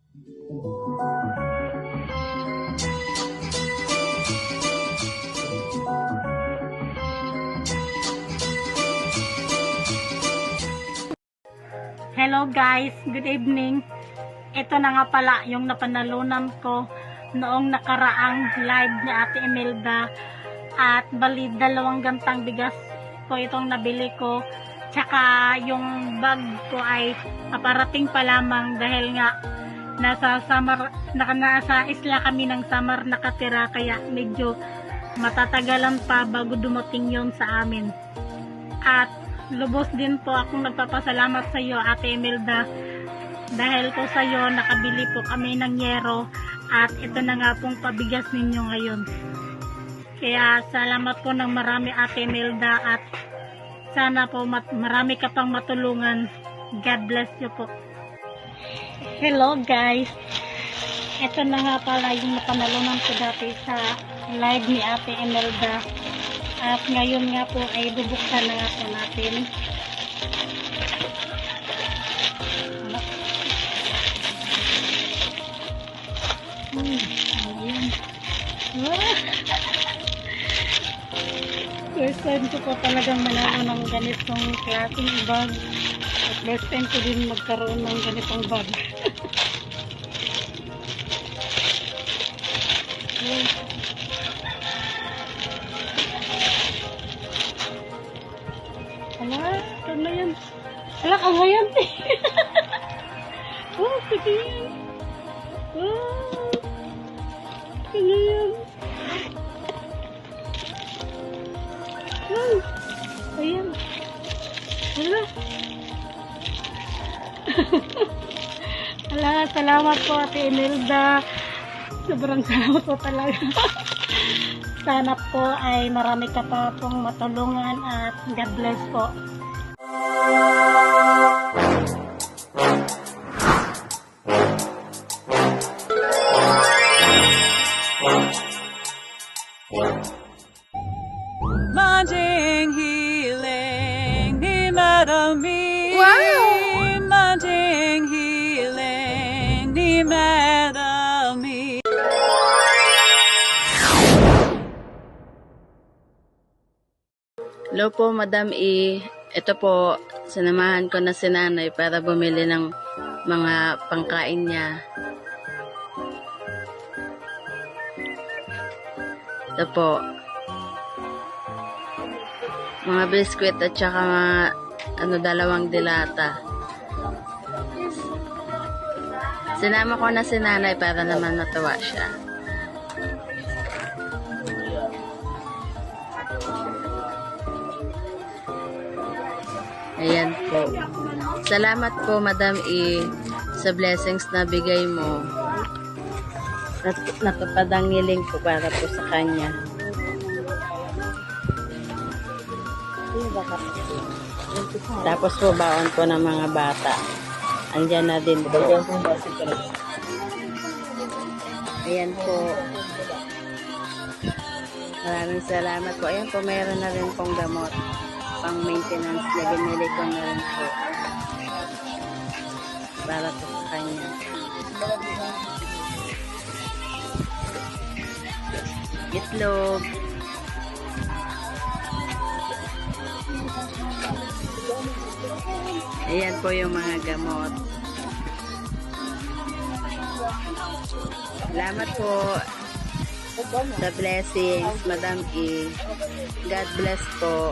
Hello guys, good evening. Ito na nga pala yung napanalunan ko noong nakaraang live ni Ate Imelda. At bali 2 gantang bigas ko itong nabili ko. Tsaka yung bag ko ay paparating pa lamang dahil nga nasa isla kami ng Samar nakatira, kaya medyo matatagalan pa bago dumating yon sa amin. At lubos din po akong nagpapasalamat sa iyo, Ate Imelda, dahil po sa iyo nakabili po kami ng yero at ito na nga pong pabigas ninyo ngayon. Kaya salamat po ng marami, Ate Imelda, at sana po marami ka pang matulungan. God bless you po. Hello guys, ito na nga pala yung napanalunan ko dati sa live ni Ate Imelda. At ngayon nga po ay bubuksan na nga po natin. Ayan. First time ko po talagang manalo ng ganitong klaseng bag. At first time ko din magkaroon ng ganitong bag. Ala, ito na yan. Ala, kagayan. Oh, sige yan. Oh, kagayan. Oh, ayan. Ala. Ala, salamat po, Ate Imelda. Sobrang salamat po talaga. Sana po ay marami ka pa pong matulungan at God bless po. Manjing healing ni Madami. Wow! Manjing healing ni Madami. Hello po, Madam E. Ito po, sinamahan ko na si Nanay para bumili ng mga pangkain niya. Ito po, mga biskwit at saka mga 2 dilata. Sinama ko na si Nanay para naman matuwa siya. Ayan po. Salamat po, Madam E, sa blessings na bigay mo. Natupad ang hiling ko para po sa kanya. Tapos po baon ko ng mga bata. Andyan na din po. Ayan po. Maraming salamat po. Ayan po, mayroon na rin pong gamot. Pang maintenance na binili ko na rin po. Para po sa kanya. Itlog. Ayan po yung mga gamot. Salamat po sa blessings, Madam E. God bless po.